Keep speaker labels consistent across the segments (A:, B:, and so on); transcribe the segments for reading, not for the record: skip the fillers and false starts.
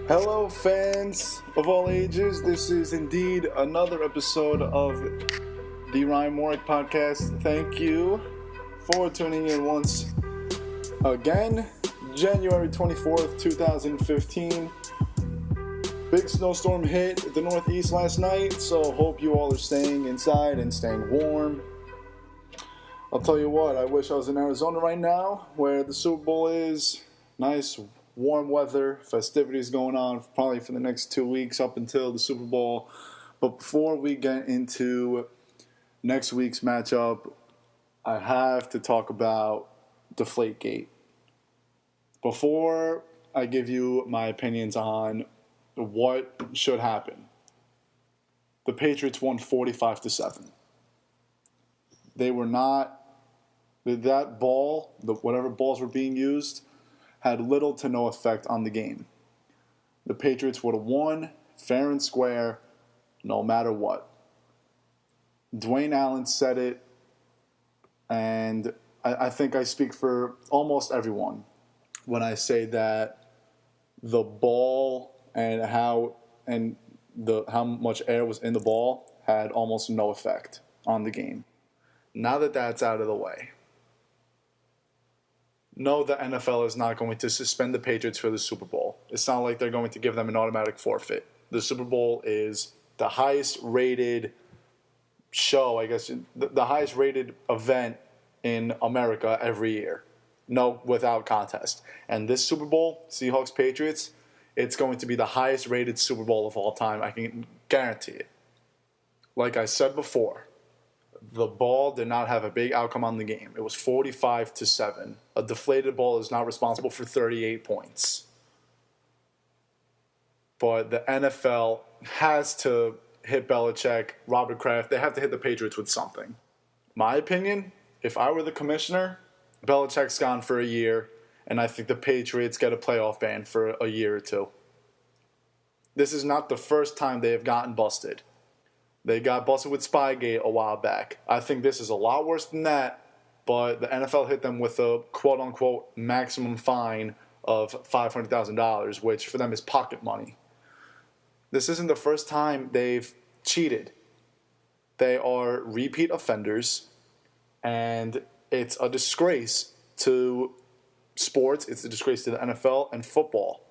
A: Hello, fans of all ages. This is indeed another episode of the Morik podcast. Thank you for tuning in once again. January 24th, 2015. Big snowstorm hit the Northeast last night, so hope you all are staying inside and staying warm. I'll tell you what, I wish I was in Arizona right now, where the Super Bowl is. Nice warm weather, festivities going on probably for the next 2 weeks up until the Super Bowl. But before we get into next week's matchup, I have to talk about Deflategate. Before I give you my opinions on what should happen, the Patriots won 45-7. They were not, that ball, whatever balls were being used, had little to no effect on the game. The Patriots would have won fair and square no matter what. Dwayne Allen said it, and I think I speak for almost everyone when I say that the ball and how much air was in the ball had almost no effect on the game. Now that that's out of the way, no, the NFL is not going to suspend the Patriots for the Super Bowl. It's not like they're going to give them an automatic forfeit. The Super Bowl is the highest rated show, I guess, the highest rated event in America every year. No, without contest. And this Super Bowl, Seahawks-Patriots, it's going to be the highest rated Super Bowl of all time. I can guarantee it. Like I said before, the ball did not have a big outcome on the game. It was 45-7. A deflated ball is not responsible for 38 points. But the NFL has to hit Belichick, Robert Kraft. They have to hit the Patriots with something. My opinion, if I were the commissioner, Belichick's gone for a year, and I think the Patriots get a playoff ban for a year or two. This is not the first time they have gotten busted. They got busted with Spygate a while back. I think this is a lot worse than that, but the NFL hit them with a quote-unquote maximum fine of $500,000, which for them is pocket money. This isn't the first time they've cheated. They are repeat offenders, and it's a disgrace to sports. It's a disgrace to the NFL and football.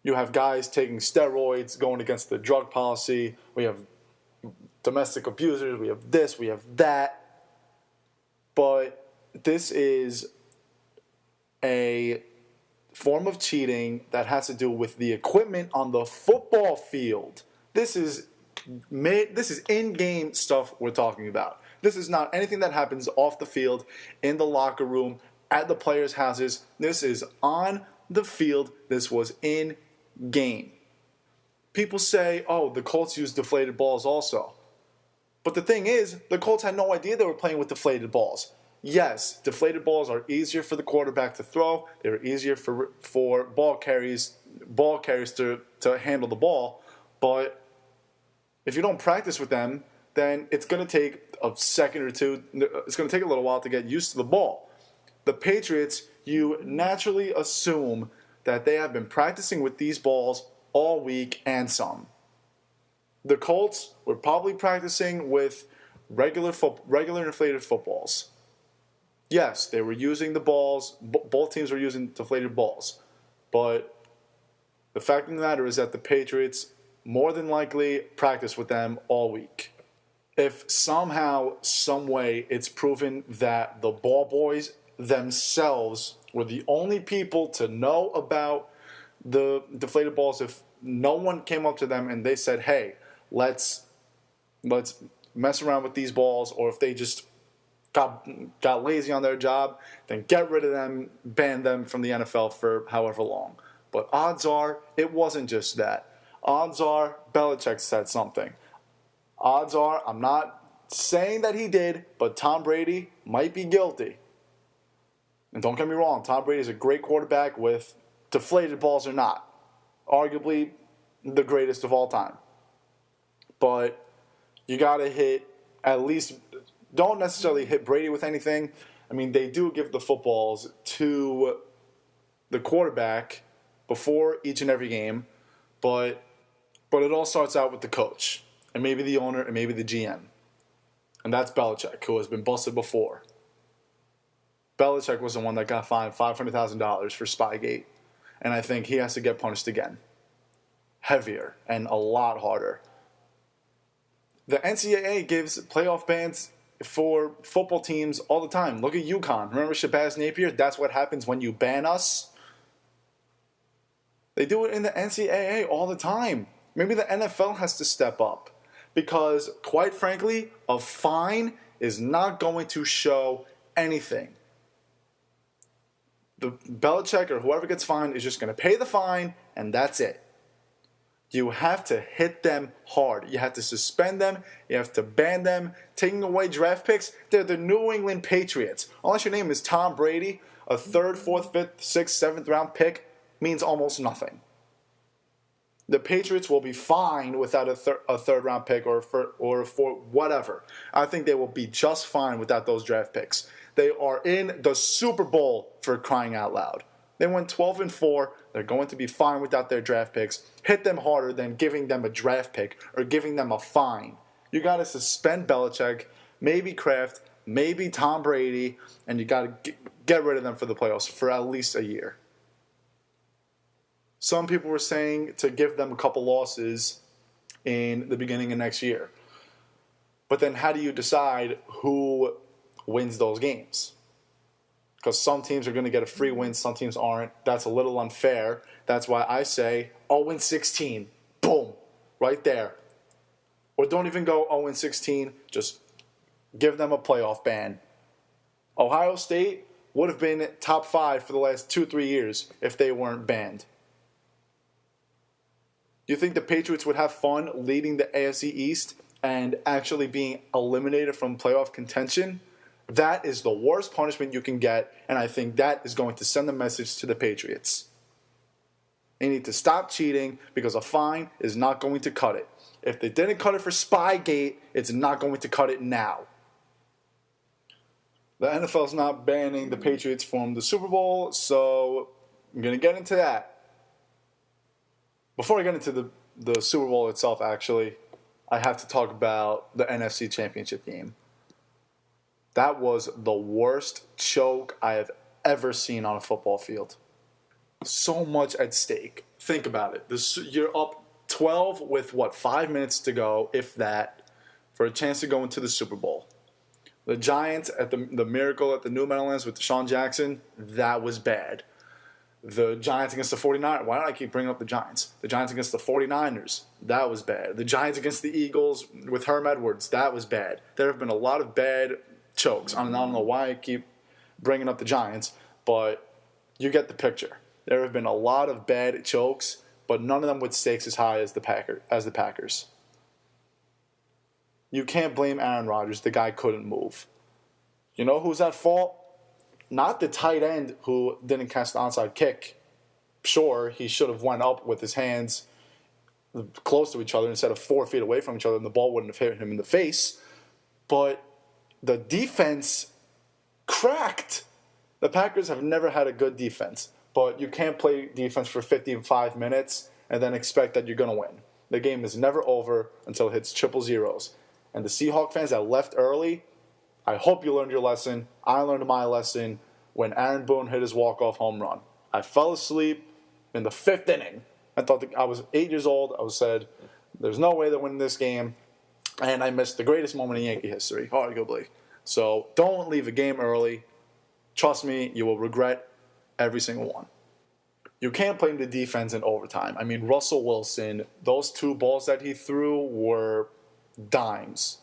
A: You have guys taking steroids, going against the drug policy. We have domestic abusers, we have this, we have that. But this is a form of cheating that has to do with the equipment on the football field. This is in-game stuff we're talking about. This is not anything that happens off the field, in the locker room, at the players' houses. This is on the field. This was in-game. People say, oh, the Colts use deflated balls also. But the thing is, the Colts had no idea they were playing with deflated balls. Yes, deflated balls are easier for the quarterback to throw. They're easier for ball carriers to handle the ball. But if you don't practice with them, then it's going to take a second or two. It's going to take a little while to get used to the ball. The Patriots, you naturally assume that they have been practicing with these balls all week and some. The Colts were probably practicing with regular inflated footballs. Yes, they were using the balls. Both teams were using deflated balls. But the fact of the matter is that the Patriots more than likely practiced with them all week. If somehow, some way, it's proven that the ball boys themselves were the only people to know about the deflated balls, if no one came up to them and they said, hey, let's mess around with these balls, or if they just got lazy on their job, then get rid of them, ban them from the NFL for however long. But odds are it wasn't just that. Odds are Belichick said something. Odds are, I'm not saying that he did, but Tom Brady might be guilty. And don't get me wrong, Tom Brady is a great quarterback, with deflated balls or not. Arguably the greatest of all time. But you got to hit at least, don't necessarily hit Brady with anything. I mean, they do give the footballs to the quarterback, before each and every game, but it all starts out with the coach, and maybe the owner, and maybe the GM. And that's Belichick, who has been busted before. Belichick was the one that got fined $500,000 for Spygate, and I think he has to get punished again. Heavier and a lot harder. The NCAA gives playoff bans for football teams all the time. Look at UConn. Remember Shabazz Napier? That's what happens when you ban us. They do it in the NCAA all the time. Maybe the NFL has to step up. Because, quite frankly, a fine is not going to show anything. The Belichick or whoever gets fined is just going to pay the fine, and that's it. You have to hit them hard. You have to suspend them. You have to ban them. Taking away draft picks, they're the New England Patriots. Unless your name is Tom Brady, a 3rd, 4th, 5th, 6th, 7th round pick means almost nothing. The Patriots will be fine without a 3rd round pick or for whatever. I think they will be just fine without those draft picks. They are in the Super Bowl, for crying out loud. They went 12-4. They're going to be fine without their draft picks. Hit them harder than giving them a draft pick or giving them a fine. You got to suspend Belichick, maybe Kraft, maybe Tom Brady, and you got to get rid of them for the playoffs for at least a year. Some people were saying to give them a couple losses in the beginning of next year. But then how do you decide who wins those games? Because some teams are going to get a free win, some teams aren't. That's a little unfair. That's why I say 0-16. Boom. Right there. Or don't even go 0-16. Just give them a playoff ban. Ohio State would have been top 5 for the last 2-3 years if they weren't banned. Do you think the Patriots would have fun leading the AFC East and actually being eliminated from playoff contention? That is the worst punishment you can get, and I think that is going to send a message to the Patriots. They need to stop cheating because a fine is not going to cut it. If they didn't cut it for Spygate, it's not going to cut it now. The NFL is not banning the Patriots from the Super Bowl, so I'm going to get into that. Before I get into the Super Bowl itself, actually, I have to talk about the NFC Championship game. That was the worst choke I have ever seen on a football field. So much at stake. Think about it. You're up 12 with, 5 minutes to go, if that, for a chance to go into the Super Bowl. The Giants at the Miracle at the New Meadowlands with Deshaun Jackson, that was bad. The Giants against the 49ers. Why do I keep bringing up the Giants? The Giants against the 49ers. That was bad. The Giants against the Eagles with Herm Edwards. That was bad. There have been a lot of bad chokes. I don't know why I keep bringing up the Giants, but you get the picture. There have been a lot of bad chokes, but none of them with stakes as high as the Packers. You can't blame Aaron Rodgers. The guy couldn't move. You know who's at fault? Not the tight end who didn't catch the onside kick. Sure, he should have went up with his hands close to each other instead of 4 feet away from each other, and the ball wouldn't have hit him in the face. But the defense cracked. The Packers have never had a good defense, but you can't play defense for 55 minutes and then expect that you're going to win. The game is never over until it hits triple zeros. And the Seahawks fans that left early, I hope you learned your lesson. I learned my lesson when Aaron Boone hit his walk-off home run. I fell asleep in the 5th inning. I thought I was 8 years old. I said, there's no way they're winning this game. And I missed the greatest moment in Yankee history, arguably. So don't leave a game early. Trust me, you will regret every single one. You can't blame the defense in overtime. I mean, Russell Wilson, those 2 balls that he threw were dimes.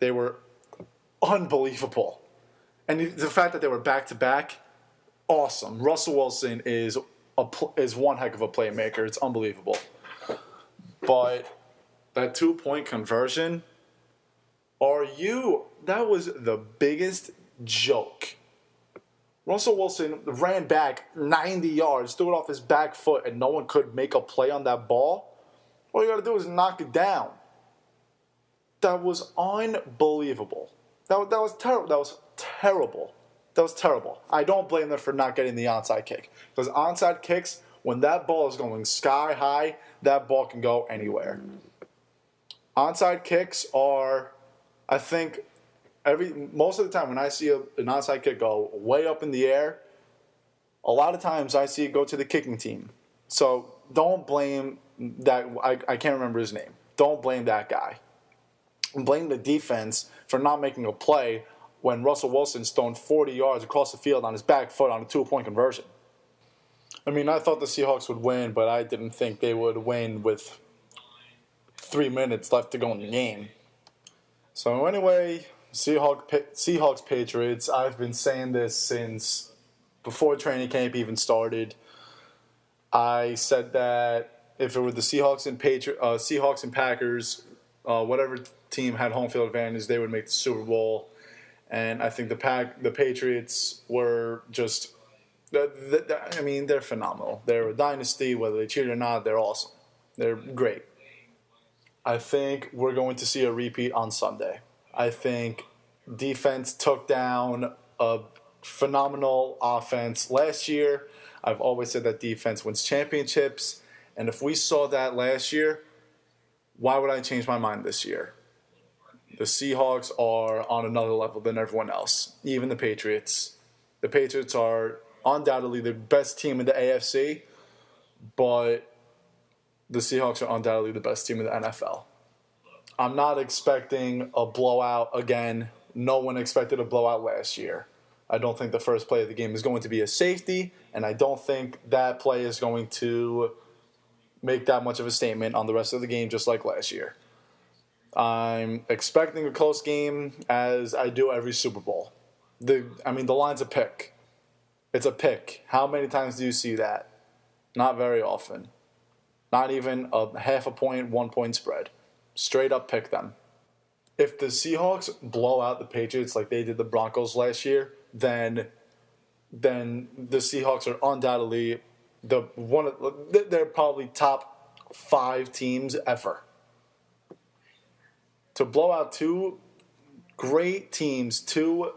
A: They were unbelievable. And the fact that they were back-to-back, awesome. Russell Wilson is one heck of a playmaker. It's unbelievable. But that 2-point conversion, that was the biggest joke. Russell Wilson ran back 90 yards, threw it off his back foot, and no one could make a play on that ball. All you got to do is knock it down. That was unbelievable. That was terrible. That was terrible. That was terrible. I don't blame them for not getting the onside kick. Because onside kicks When that ball is going sky high, that ball can go anywhere. Onside kicks are, I think, most of the time when I see an onside kick go way up in the air, a lot of times I see it go to the kicking team. So don't blame that. I can't remember his name. Don't blame that guy. Blame the defense for not making a play when Russell Wilson's thrown 40 yards across the field on his back foot on a 2-point conversion. I mean, I thought the Seahawks would win, but I didn't think they would win with 3 minutes left to go in the game. So anyway, Seahawks Patriots. I've been saying this since before training camp even started. I said that if it were the Seahawks and Packers, whatever team had home field advantage, they would make the Super Bowl. And I think the Patriots were just, I mean, they're phenomenal. They're a dynasty, whether they cheat or not. They're awesome. They're great. I think we're going to see a repeat on Sunday. I think defense took down a phenomenal offense last year. I've always said that defense wins championships. And if we saw that last year, why would I change my mind this year? The Seahawks are on another level than everyone else, even the Patriots. The Patriots are undoubtedly the best team in the AFC, but the Seahawks are undoubtedly the best team in the NFL. I'm not expecting a blowout again. No one expected a blowout last year. I don't think the first play of the game is going to be a safety, and I don't think that play is going to make that much of a statement on the rest of the game, just like last year. I'm expecting a close game, as I do every Super Bowl. The line's a pick. It's a pick. How many times do you see that? Not very often. Not even a half a point, 1 point spread. Straight up pick them. If the Seahawks blow out the Patriots like they did the Broncos last year, then the Seahawks are undoubtedly they're probably top 5 teams ever. To blow out 2 great teams, 2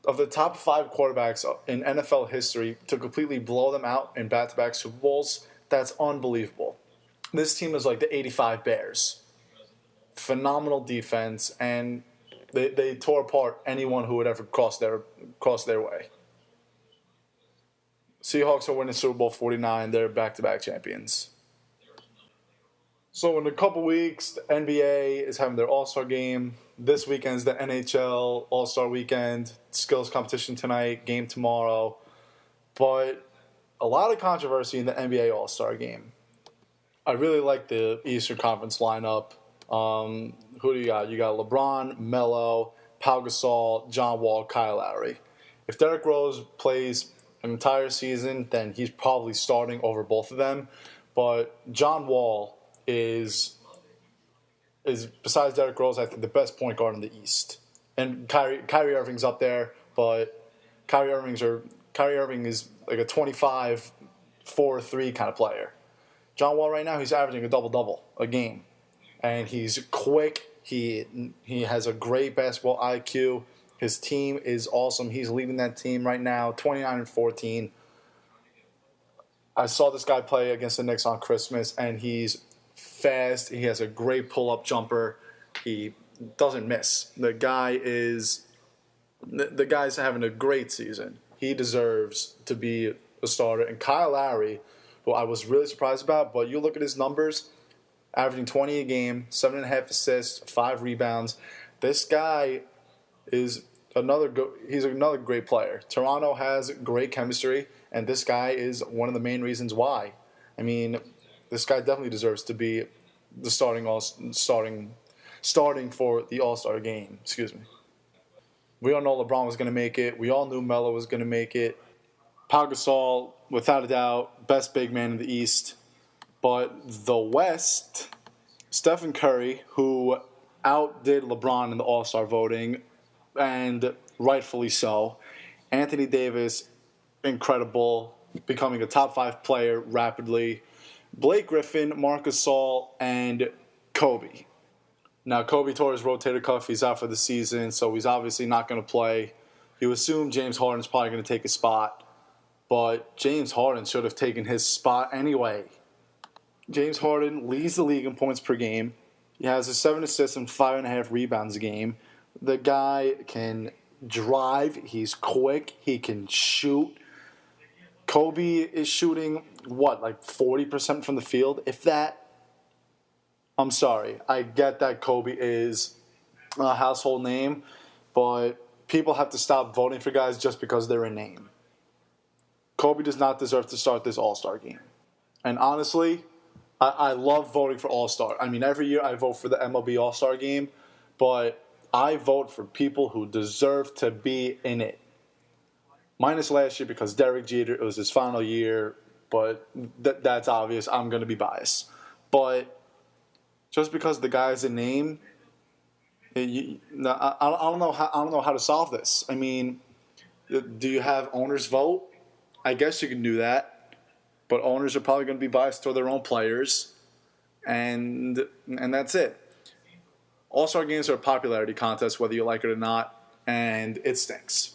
A: of the top 5 quarterbacks in NFL history, to completely blow them out in back-to-back Super Bowls, that's unbelievable. This team is like the 85 Bears. Phenomenal defense, and they tore apart anyone who would ever cross their way. Seahawks are winning Super Bowl 49. They're back-to-back champions. So in a couple weeks, the NBA is having their All-Star game. This weekend's the NHL All-Star weekend. Skills competition tonight, game tomorrow. But a lot of controversy in the NBA All-Star game. I really like the Eastern Conference lineup. Who do you got? You got LeBron, Melo, Pau Gasol, John Wall, Kyle Lowry. If Derrick Rose plays an entire season, then he's probably starting over both of them. But John Wall is besides Derrick Rose, I think the best point guard in the East. And Kyrie Irving's up there, but Kyrie Irving is like a 25, 4-3 kind of player. John Wall right now, he's averaging a double-double a game. And he's quick. He has a great basketball IQ. His team is awesome. He's leading that team right now, 29-14. I saw this guy play against the Knicks on Christmas, and he's fast. He has a great pull-up jumper. He doesn't miss. The guy's having a great season. He deserves to be a starter. And Kyle Lowry, who I was really surprised about, but you look at his numbers, averaging 20 a game, 7.5 assists, 5 rebounds. This guy is another great player. Toronto has great chemistry, and this guy is one of the main reasons why. I mean, this guy definitely deserves to be the starting for the All-Star game. Excuse me. We all know LeBron was going to make it. We all knew Melo was going to make it. Pau Gasol, without a doubt, best big man in the East. But the West, Stephen Curry, who outdid LeBron in the All-Star voting, and rightfully so. Anthony Davis, incredible, becoming a top 5 player rapidly. Blake Griffin, Marc Gasol, and Kobe. Now, Kobe tore his rotator cuff. He's out for the season, so he's obviously not going to play. You assume James Harden's probably going to take his spot. but James Harden should have taken his spot anyway. James Harden leads the league in points per game. He has 7 assists and 5.5 rebounds a game. The guy can drive. He's quick. He can shoot. Kobe is shooting, like 40% from the field? If that, I'm sorry. I get that Kobe is a household name, but people have to stop voting for guys just because they're a name. Kobe does not deserve to start this All-Star game. And honestly, I love voting for All-Star. I mean, every year I vote for the MLB All-Star game, but I vote for people who deserve to be in it. Minus last year because Derek Jeter, it was his final year, but that's obvious. I'm going to be biased. But just because the guy's a name, I don't know how to solve this. I mean, do you have owners vote? I guess you can do that. But owners are probably going to be biased toward their own players, and that's it. All-Star games are a popularity contest, whether you like it or not, and it stinks.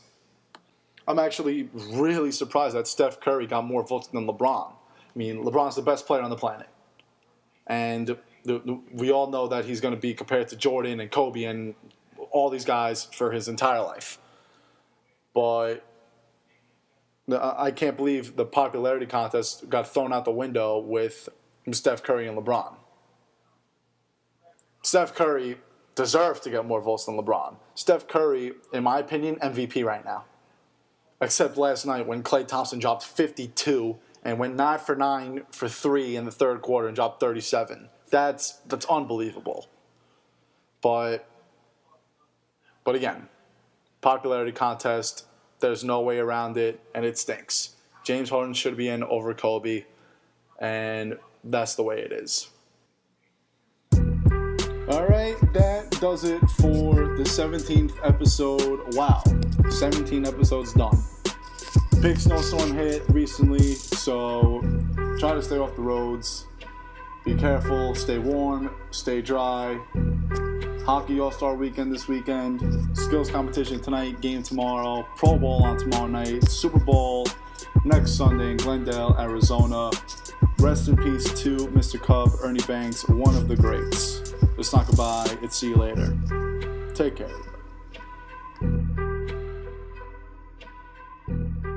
A: I'm actually really surprised that Steph Curry got more votes than LeBron. I mean, LeBron's the best player on the planet, and we all know that he's going to be compared to Jordan and Kobe and all these guys for his entire life. But I can't believe the popularity contest got thrown out the window with Steph Curry and LeBron. Steph Curry deserves to get more votes than LeBron. Steph Curry, in my opinion, MVP right now. Except last night when Klay Thompson dropped 52 and went 9 for 9 for 3 in the third quarter and dropped 37. That's unbelievable. But again, popularity contest, there's no way around it, and it stinks. James Harden should be in over Kobe, and that's the way it is. All right, that does it for the 17th episode. Wow, 17 episodes done. Big snowstorm hit recently, so try to stay off the roads. Be careful, stay warm, stay dry. Hockey All-Star Weekend this weekend. Skills competition tonight, game tomorrow. Pro Bowl on tomorrow night. Super Bowl next Sunday in Glendale, Arizona. Rest in peace to Mr. Cub, Ernie Banks, one of the greats. It's not goodbye. It's see you later. Take care, everybody.